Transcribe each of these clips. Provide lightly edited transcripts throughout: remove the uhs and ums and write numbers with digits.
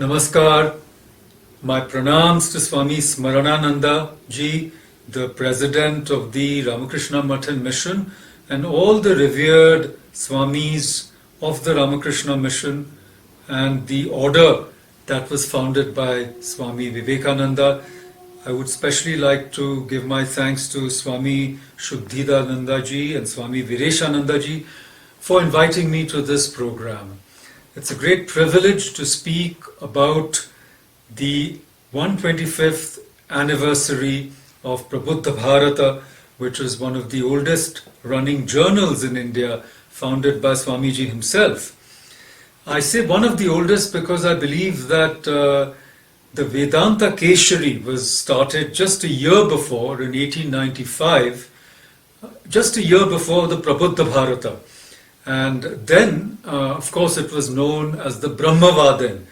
Namaskar. My pranams to Swami Smaranananda ji, the president of the Ramakrishna Mathan Mission, and all the revered Swamis of the Ramakrishna Mission and the order that was founded by Swami Vivekananda. I would especially like to give my thanks to Swami Shuddhidananda ji and Swami Vireshananda ji for inviting me to this program. It's a great privilege to speak about the 125th anniversary of Prabuddha Bharata, which is one of the oldest running journals in India, founded by Swamiji himself. I say one of the oldest because I believe that the Vedanta Keshari was started just a year before, in 1895, just a year before the Prabuddha Bharata. And then, of course, it was known as the Brahmavadan.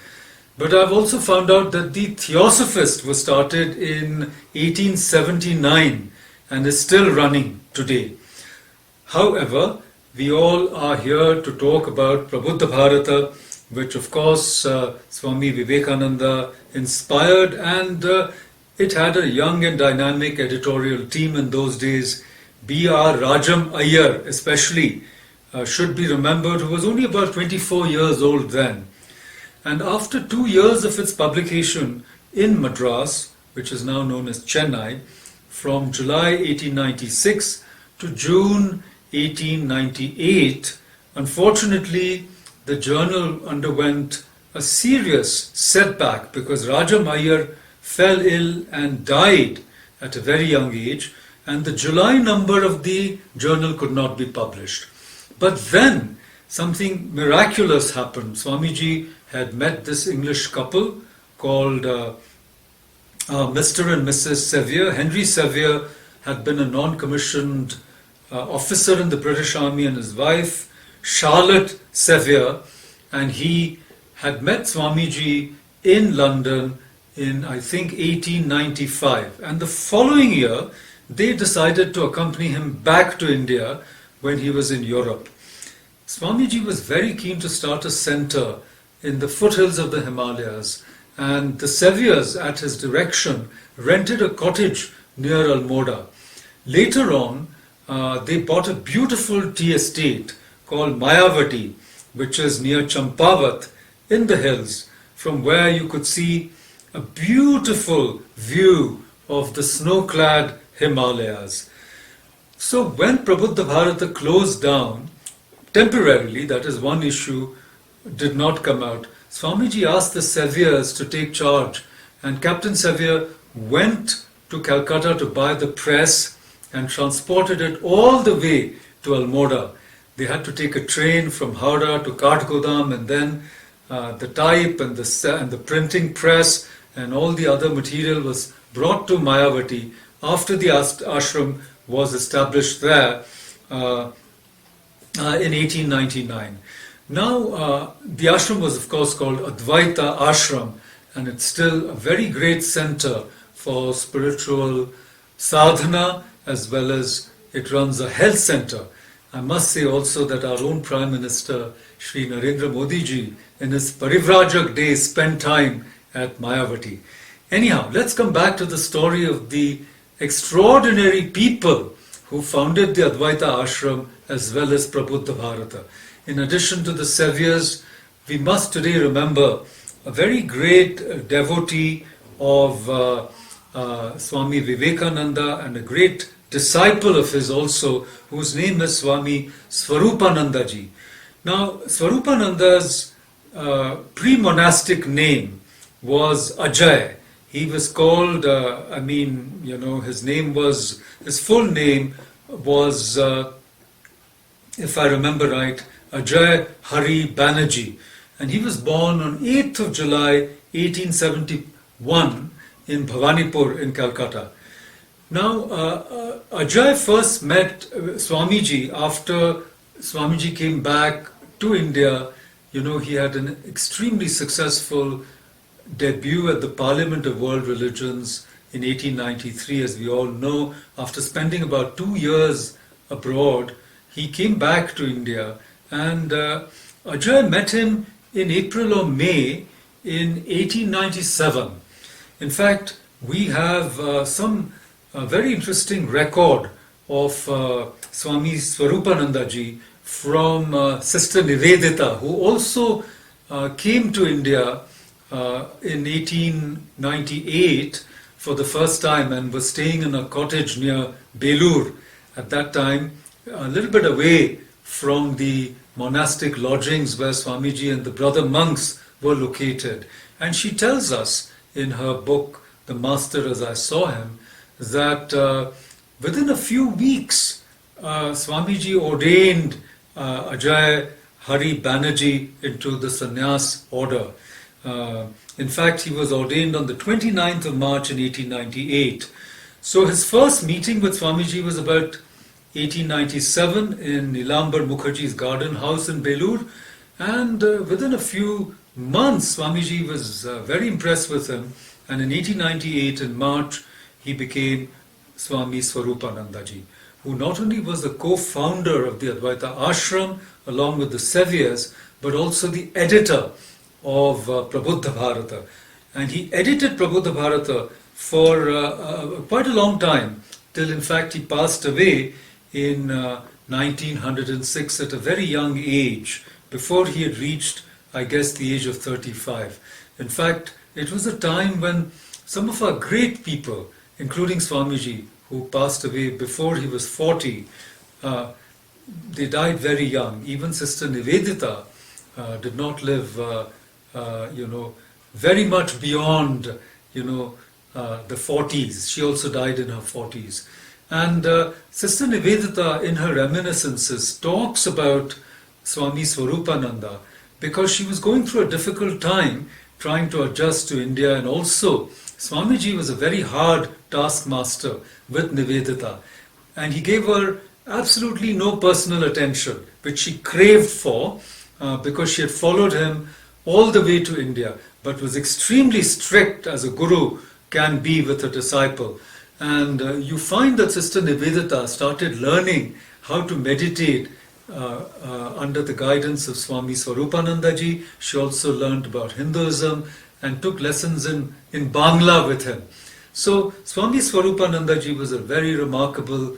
But I've also found out that the Theosophist was started in 1879 and is still running today. However, we all are here to talk about Prabuddha Bharata, which of course Swami Vivekananda inspired, and it had a young and dynamic editorial team in those days. B.R. Rajam Iyer especially should be remembered, who was only about 24 years old then. And after 2 years of its publication in Madras, which is now known as Chennai, from July 1896 to June 1898, unfortunately, the journal underwent a serious setback because Rajam Iyer fell ill and died at a very young age, and the July number of the journal could not be published. But then something miraculous happened. Swamiji had met this English couple called Mr. and Mrs. Sevier. Henry Sevier had been a non-commissioned officer in the British Army, and his wife, Charlotte Sevier, and he had met Swamiji in London in, I think, 1895. And the following year, they decided to accompany him back to India when he was in Europe. Swamiji was very keen to start a center in the foothills of the Himalayas, and the Seviers, at his direction, rented a cottage near Almora. Later on, they bought a beautiful tea estate called Mayavati, which is near Champavat in the hills, from where you could see a beautiful view of the snow-clad Himalayas. So when Prabuddha Bharata closed down, temporarily, that is one issue, did not come out, Swamiji asked the Seviers to take charge, and Captain Sevier went to Calcutta to buy the press and transported it all the way to Almora. They had to take a train from Howrah to Kathgodam, and then the type and the printing press and all the other material was brought to Mayavati after the ashram was established there in 1899. Now, the ashram was of course called Advaita Ashram, and it's still a very great center for spiritual sadhana, as well as it runs a health center. I must say also that our own Prime Minister, Shri Narendra Modi ji, in his Parivrajak days, spent time at Mayavati. Anyhow, let's come back to the story of the extraordinary people who founded the Advaita Ashram as well as Prabuddha Bharata. In addition to the Seviers, we must today remember a very great devotee of Swami Vivekananda and a great disciple of his also, whose name is Swami Swarupananda ji. Now, Swarupananda's pre-monastic name was Ajay. He was called, his full name was, if I remember right, Ajay Hari Banerjee. And he was born on 8th of July 1871 in Bhavanipur in Calcutta. Now, Ajay first met Swamiji after Swamiji came back to India. You know, he had an extremely successful debut at the Parliament of World Religions in 1893, as we all know. After spending about 2 years abroad, he came back to India, and Ajay met him in April or May in 1897. In fact, we have some very interesting record of Swami Swarupananda ji from Sister Nivedita, who also came to India in 1898 for the first time and was staying in a cottage near Belur at that time, a little bit away from the monastic lodgings where Swamiji and the brother monks were located. And she tells us in her book, The Master as I Saw Him, that within a few weeks, Swamiji ordained Ajay Hari Banerjee into the sannyas order. In fact, he was ordained on the 29th of March in 1898. So his first meeting with Swamiji was about 1897 in Nilambar Mukherjee's garden house in Belur, and within a few months Swamiji was very impressed with him, and in 1898 in March he became Swami Swarupanandaji, who not only was the co-founder of the Advaita Ashram along with the Saviors, but also the editor of Prabuddha Bharata. And he edited Prabuddha Bharata for quite a long time, till in fact he passed away in 1906 at a very young age, before he had reached, I guess, the age of 35. In fact, it was a time when some of our great people, including Swamiji, who passed away before he was 40, they died very young. Even Sister Nivedita did not live, very much beyond, the 40s. She also died in her 40s. And Sister Nivedita, in her reminiscences, talks about Swami Swarupananda because she was going through a difficult time trying to adjust to India, and also Swamiji was a very hard taskmaster with Nivedita, and he gave her absolutely no personal attention, which she craved for because she had followed him all the way to India, but was extremely strict as a guru can be with a disciple. And you find that Sister Nivedita started learning how to meditate under the guidance of Swami Swarupanandaji. She also learned about Hinduism and took lessons in Bangla with him. So Swami Swarupanandaji was a very remarkable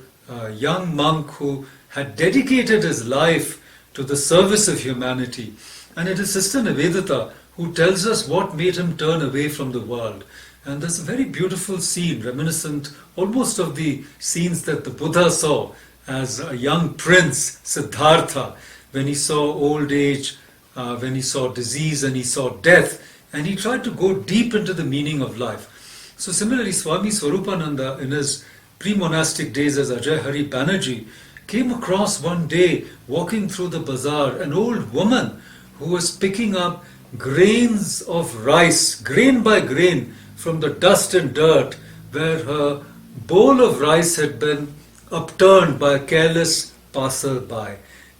young monk who had dedicated his life to the service of humanity. And it is Sister Nivedita who tells us what made him turn away from the world. And there's a very beautiful scene, reminiscent almost of the scenes that the Buddha saw as a young prince, Siddhartha, when he saw old age, when he saw disease and he saw death, and he tried to go deep into the meaning of life. So similarly, Swami Swarupananda, in his pre-monastic days as Ajay Hari Banerjee, came across one day, walking through the bazaar, an old woman who was picking up grains of rice, grain by grain, from the dust and dirt where her bowl of rice had been upturned by a careless passer-by.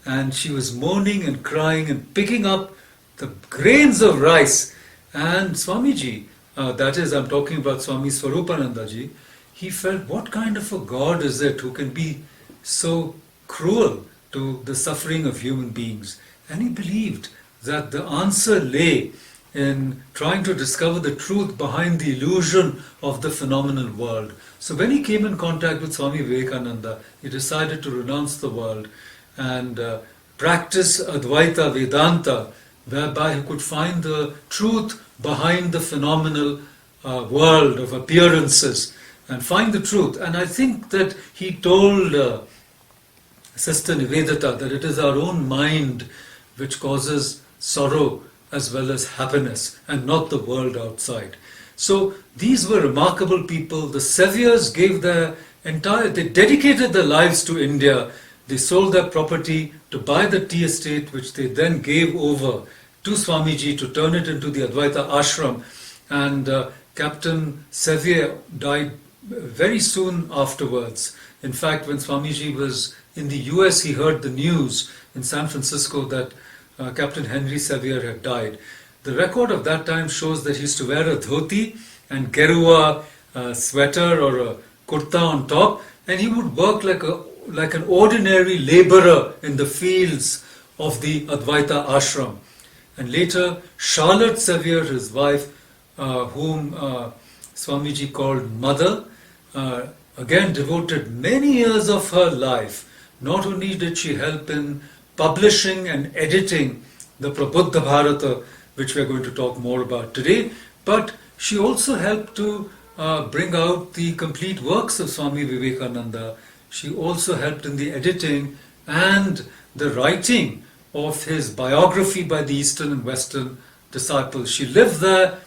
And she was moaning and crying and picking up the grains of rice. And Swamiji, that is, I'm talking about Swami Swarupanandaji, he felt, what kind of a God is it who can be so cruel to the suffering of human beings? And he believed that the answer lay in trying to discover the truth behind the illusion of the phenomenal world. So when he came in contact with Swami Vivekananda, he decided to renounce the world and practice Advaita Vedanta, whereby he could find the truth behind the phenomenal world of appearances and find the truth. And I think that he told Sister Nivedita that it is our own mind which causes sorrow as well as happiness, and not the world outside. So these were remarkable people. The Saviors gave they dedicated their lives to India. They sold their property to buy the tea estate, which they then gave over to Swamiji to turn it into the Advaita Ashram. And Captain Sevier died very soon afterwards. In fact, when Swamiji was in the US, he heard the news in San Francisco that Captain Henry Sevier had died. The record of that time shows that he used to wear a dhoti and gerua sweater or a kurta on top, and he would work like an ordinary laborer in the fields of the Advaita Ashram. and later Charlotte Sevier, his wife, whom Swamiji called Mother, again devoted many years of her life. Not only did she help in publishing and editing the Prabuddha Bharata, which we are going to talk more about today, but she also helped to bring out the complete works of Swami Vivekananda. She also helped in the editing and the writing of his biography by the Eastern and Western disciples. She lived there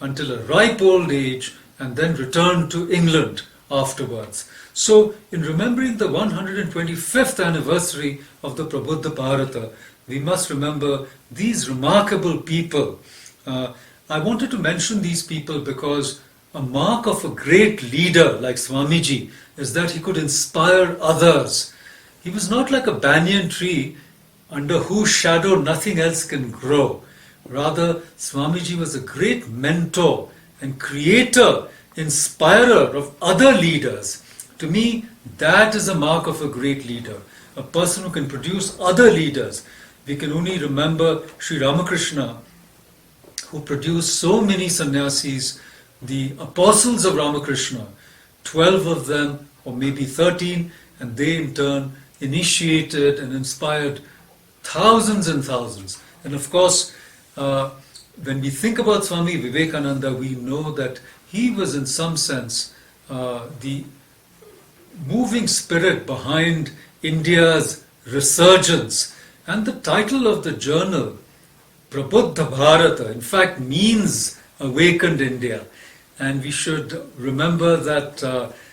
until a ripe old age and then returned to England afterwards. So, in remembering the 125th anniversary of the Prabuddha Bharata, we must remember these remarkable people. I wanted to mention these people because a mark of a great leader like Swamiji is that he could inspire others. He was not like a banyan tree under whose shadow nothing else can grow. Rather, Swamiji was a great mentor and creator, inspirer of other leaders. To me, that is a mark of a great leader, a person who can produce other leaders. We can only remember Sri Ramakrishna, who produced so many sannyasis, the apostles of Ramakrishna, 12 of them, or maybe 13, and they in turn initiated and inspired thousands and thousands. And of course, when we think about Swami Vivekananda, we know that he was in some sense the moving spirit behind India's resurgence. And the title of the journal, Prabuddha Bharata, in fact means awakened India. And we should remember that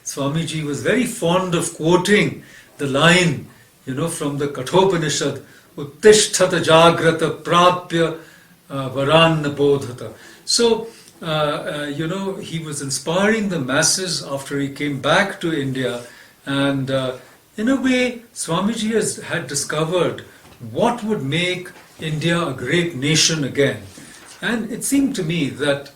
Swamiji was very fond of quoting the line, from the Kathopanishad, Uttishtata Jagrata Prapya Varanna Bodhata. So, he was inspiring the masses after he came back to India, and in a way, Swamiji had discovered what would make India a great nation again. And it seemed to me that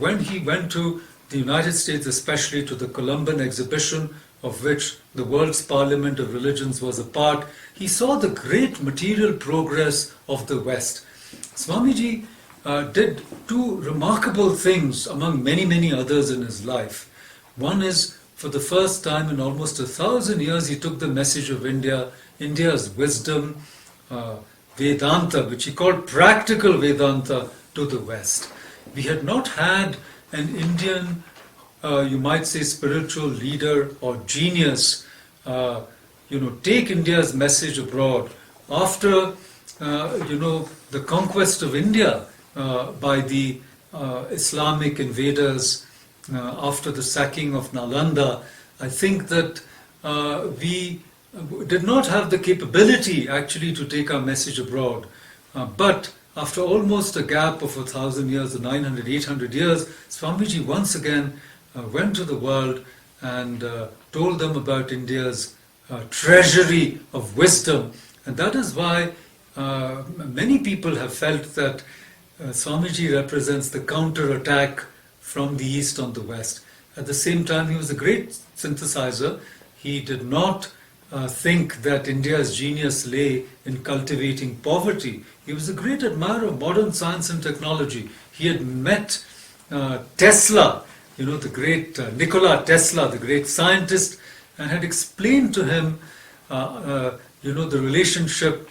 when he went to the United States, especially to the Columban exhibition, of which the World's Parliament of Religions was a part, he saw the great material progress of the West. Swamiji did two remarkable things among many, many others in his life. One is, for the first time in almost 1,000 years, he took the message of India's wisdom, Vedanta, which he called practical Vedanta, to the West. We had not had an Indian, you might say, spiritual leader or genius, take India's message abroad after, the conquest of India by the Islamic invaders after the sacking of Nalanda. I think that we did not have the capability actually to take our message abroad. But after almost a gap of 1,000 years, 900, 800 years, Swamiji once again went to the world and told them about India's treasury of wisdom. And that is why many people have felt that Swamiji represents the counter-attack from the East on the West. At the same time, he was a great synthesizer. He did not think that India's genius lay in cultivating poverty. He was a great admirer of modern science and technology. He had met Tesla, the great Nikola Tesla, the great scientist, and had explained to him, the relationship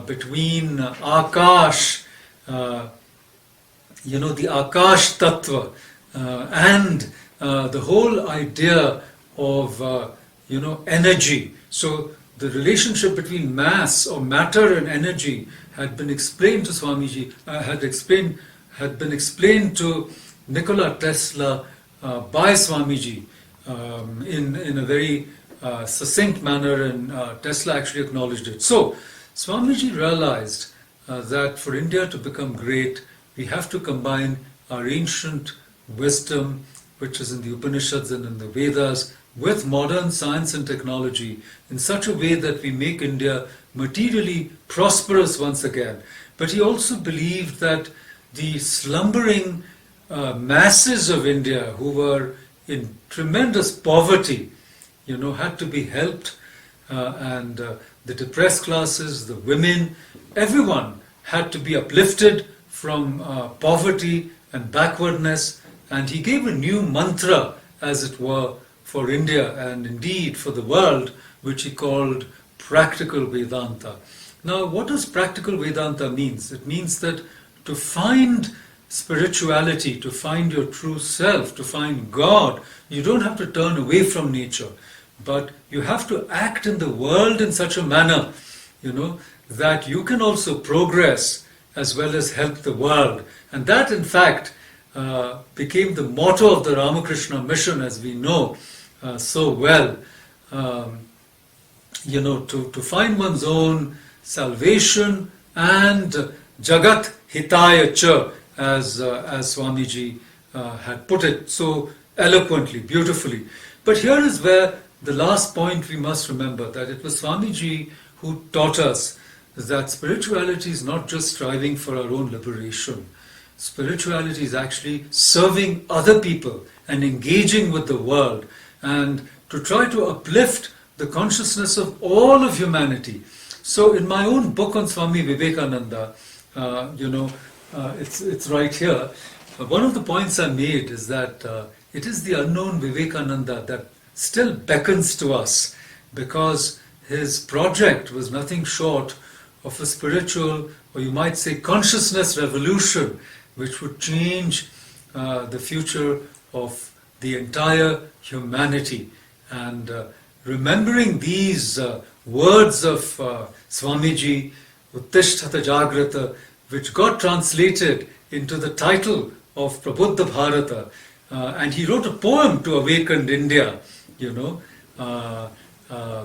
between Akash, the Akash Tattva, and the whole idea of, energy. So the relationship between mass or matter and energy had been explained to Swamiji, had been explained to Nikola Tesla by Swamiji in a very succinct manner, and Tesla actually acknowledged it. So Swamiji realized that for India to become great, we have to combine our ancient wisdom, which is in the Upanishads and in the Vedas, with modern science and technology in such a way that we make India materially prosperous once again. But he also believed that the slumbering masses of India, who were in tremendous poverty, had to be helped, and the depressed classes, the women, everyone had to be uplifted from poverty and backwardness, and he gave a new mantra, as it were, for India and indeed for the world, which he called practical Vedanta. Now, what does practical Vedanta means? It means that to find spirituality, to find your true self, to find God, you don't have to turn away from nature, but you have to act in the world in such a manner, that you can also progress as well as help the world. And that, in fact, became the motto of the Ramakrishna mission, as we know so well. To find one's own salvation and Jagat Hitaya Cha, as Swamiji had put it so eloquently, beautifully. But here is where the last point we must remember, that it was Swamiji who taught us that spirituality is not just striving for our own liberation. Spirituality is actually serving other people and engaging with the world, and to try to uplift the consciousness of all of humanity. So in my own book on Swami Vivekananda, it's right here. One of the points I made is that it is the unknown Vivekananda that still beckons to us, because his project was nothing short of a spiritual, or you might say consciousness revolution, which would change the future of the entire humanity. And remembering these words of Swamiji, Uttishtata Jagrata, which got translated into the title of Prabuddha Bharata, and he wrote a poem to awakened India,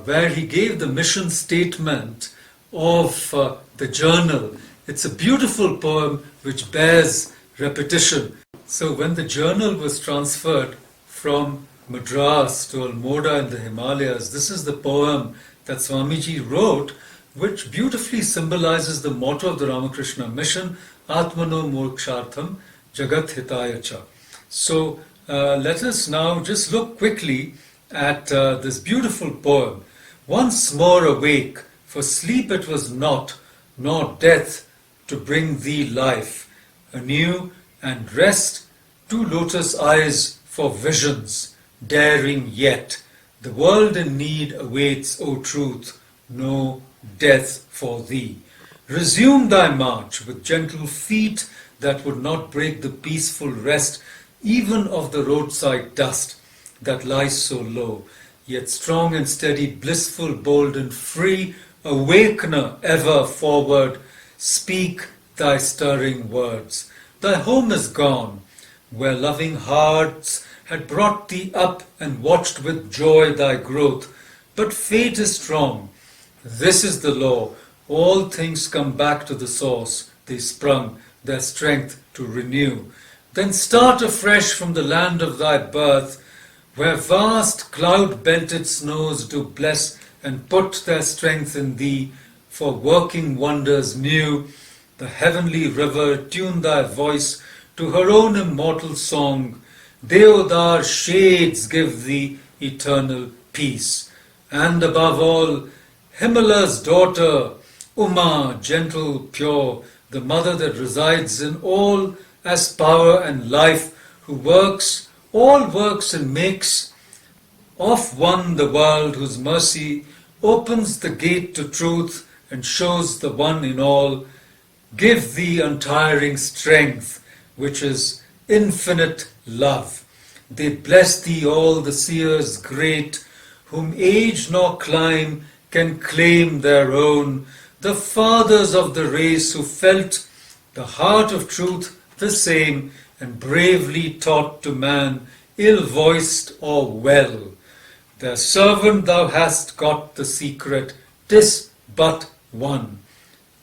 where he gave the mission statement of the journal. It's a beautiful poem which bears repetition. So when the journal was transferred from Madras to Almora in the Himalayas, this is the poem that Swamiji wrote, which beautifully symbolizes the motto of the Ramakrishna mission, Atmano Mokshartham Jagat Hitaya Cha. So let us now just look quickly at this beautiful poem. Once more awake, for sleep it was not, nor death to bring thee life. Anew and rest, two lotus eyes for visions, daring yet. The world in need awaits, O truth, no death for thee. Resume thy march with gentle feet that would not break the peaceful rest even of the roadside dust that lies so low, yet strong and steady, blissful, bold and free, awakener ever forward, speak thy stirring words. Thy home is gone, where loving hearts had brought thee up and watched with joy thy growth. But fate is strong. This is the law. All things come back to the source. They sprung, their strength to renew. Then start afresh from the land of thy birth, where vast cloud-belted snows do bless and put their strength in thee for working wonders new. The heavenly river tune thy voice to her own immortal song. Deodar shades give thee eternal peace. And above all, Himala's daughter, Uma, gentle, pure, the mother that resides in all as power and life, who works, all works and makes of one the world, whose mercy opens the gate to truth and shows the one in all. Give thee untiring strength, which is infinite love. They bless thee all the seers great, whom age nor clime can claim their own, the fathers of the race who felt the heart of truth the same, and bravely taught to man, ill-voiced or well. Their servant thou hast got the secret, 'tis but one.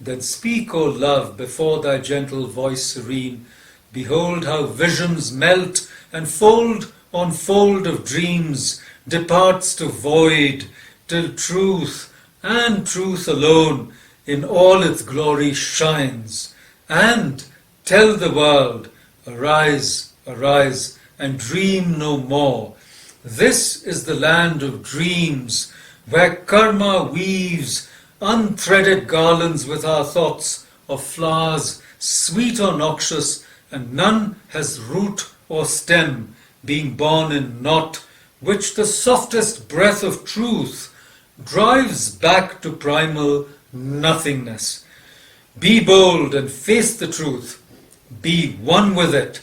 Then speak, O love, before thy gentle voice serene. Behold how visions melt, and fold on fold of dreams departs to void, till truth, and truth alone, in all its glory shines. And tell the world, arise, arise, and dream no more. This is the land of dreams, where karma weaves unthreaded garlands with our thoughts of flowers sweet or noxious, and none has root or stem, being born in naught, which the softest breath of truth drives back to primal nothingness. Be bold and face the truth. Be one with it.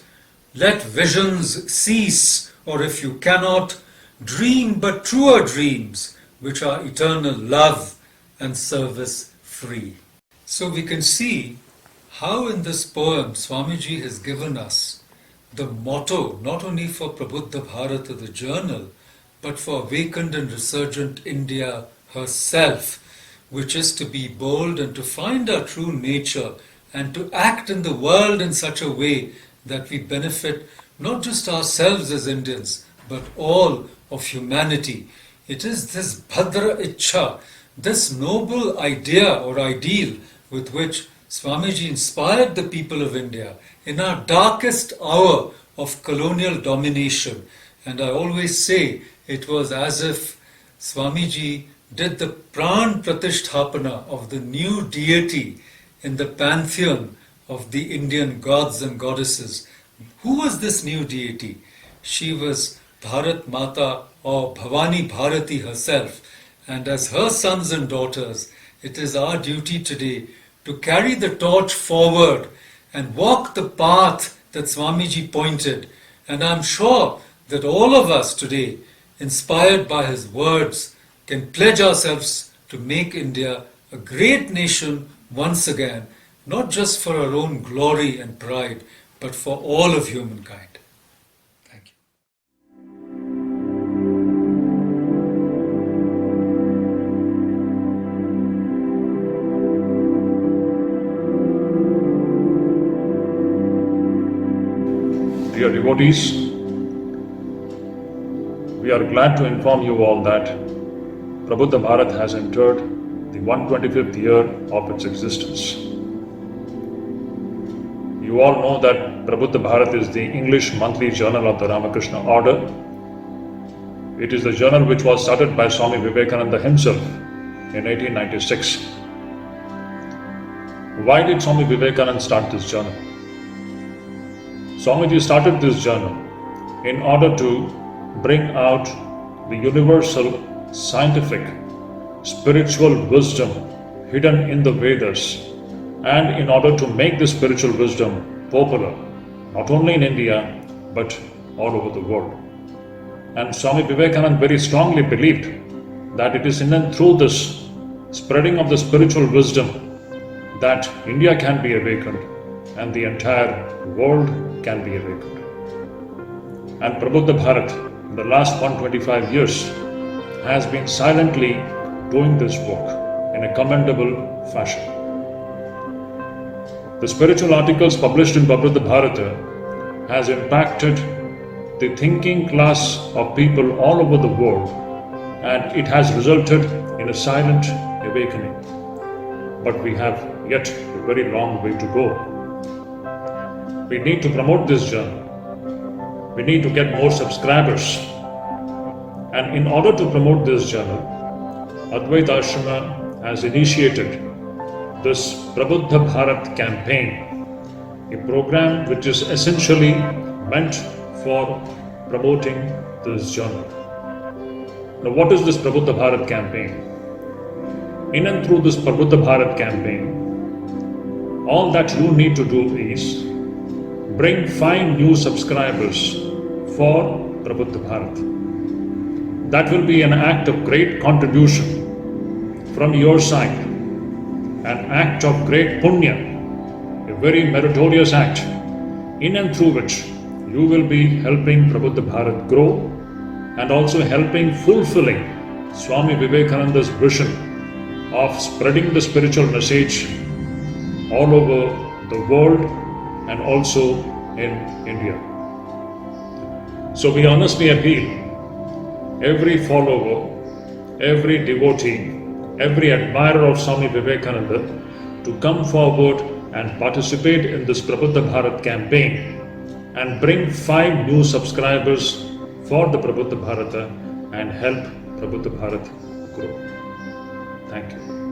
Let visions cease, or if you cannot, dream but truer dreams, which are eternal love and service free. So we can see how in this poem Swamiji has given us the motto not only for Prabuddha Bharata, the journal, but for awakened and resurgent India herself, which is to be bold and to find our true nature and to act in the world in such a way that we benefit not just ourselves as Indians, but all of humanity. It is this Bhadra Ichha, this noble idea or ideal with which Swamiji inspired the people of India in our darkest hour of colonial domination. And I always say it was as if Swamiji did the Pran Pratisthapana of the new deity in the pantheon of the Indian gods and goddesses. Who was this new deity? She was Bharat Mata or Bhavani Bharati herself. And as her sons and daughters, it is our duty today to carry the torch forward and walk the path that Swamiji pointed. And I'm sure that all of us today, inspired by his words, can pledge ourselves to make India a great nation once again, not just for our own glory and pride, but for all of humankind. Thank you. Dear devotees, we are glad to inform you all that Prabuddha Bharat has entered the 125th year of its existence. You all know that Prabuddha Bharat is the English monthly journal of the Ramakrishna Order. It is the journal which was started by Swami Vivekananda himself in 1896. Why did Swami Vivekananda start this journal? Swamiji started this journal in order to bring out the universal scientific, spiritual wisdom hidden in the Vedas, and in order to make this spiritual wisdom popular, not only in India, but all over the world. And Swami Vivekananda very strongly believed that it is in and through this spreading of the spiritual wisdom that India can be awakened and the entire world can be awakened. And Prabuddha Bharat, in the last 125 years, has been silently doing this work in a commendable fashion. The spiritual articles published in Prabuddha Bharata has impacted the thinking class of people all over the world, and it has resulted in a silent awakening. But we have yet a very long way to go. We need to promote this journal. We need to get more subscribers. And in order to promote this journal, Advaita Ashrama has initiated this Prabuddha Bharat campaign, a program which is essentially meant for promoting this journal. Now, what is this Prabuddha Bharat campaign? In and through this Prabuddha Bharat campaign, all that you need to do is bring 5 new subscribers for Prabuddha Bharat. That will be an act of great contribution from your side, an act of great punya, a very meritorious act, in and through which you will be helping Prabuddha Bharat grow and also helping fulfilling Swami Vivekananda's vision of spreading the spiritual message all over the world and also in India. So we honestly appeal every follower, every devotee, every admirer of Swami Vivekananda to come forward and participate in this Prabuddha Bharat campaign and bring 5 new subscribers for the Prabuddha Bharata and help Prabuddha Bharat grow. Thank you.